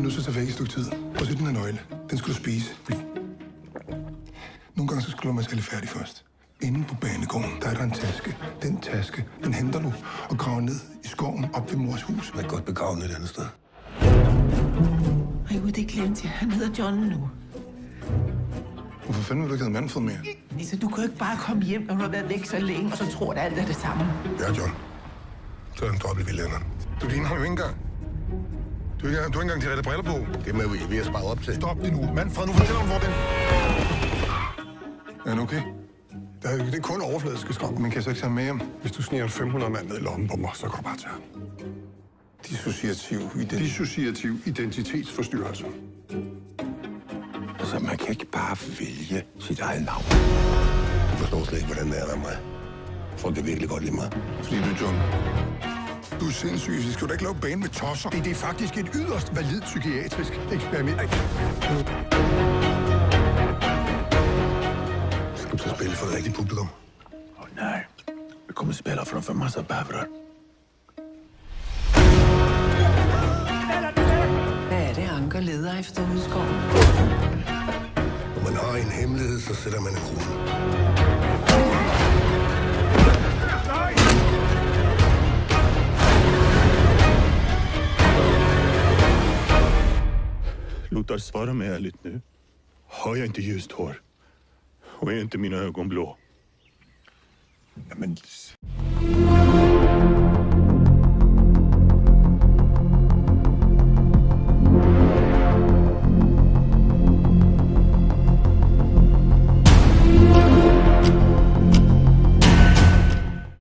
nødt til at tage væk i et stykke tid. Og så den her nøgle. Den skal du spise. Nogle gange så skal du lade mig tale færdig først. Inde på banegården, der er der en taske. Den taske, den henter du og graver ned i skoven op ved mors hus. Jeg er godt begravet et andet sted. Ej, det glemte jeg. Han hedder John nu. Hvorfor fanden vil du ikke have Manfred mere? Altså, du kan jo ikke bare komme hjem, når du har været væk så længe, og så tror du, at alt er det samme. Ja, John. Så er den dobbelt vildlænderen. Du ligner ham jo ikke engang. Du har ikke engang de rette briller på. Det er vi ved at spare op til. Stop det nu. Manfred, nu fortæller om, hvor den... Er han okay? Det er kun overfladiske skræk. Men kan jeg så ikke tage med hjem? Hvis du sniger 500 mand ned i lommen på mig, så kan du bare tage ham. Dissociativ identitetsforstyrrelse. Altså, man kan ikke bare vælge sit eget navn. Jeg forstår slet ikke, hvordan det er med mig. Folk kan virkelig godt lide mig. Fordi du er John. Du er sindssyg. Så skal du da ikke lave bane med tosser. Det er faktisk et yderst valid psykiatrisk eksperiment. Skal du så spille for et rigtigt publikum? Nej, vi kommer att spela framför massa bävrar. Hvad er det, Anker leder efter ude i skoven? Når man har en hemmelighed, så sætter man en krone. Lothar, svara mig ärligt nu. Har jag inte ljust hår? Och är inte mina ögon blå? Jamen...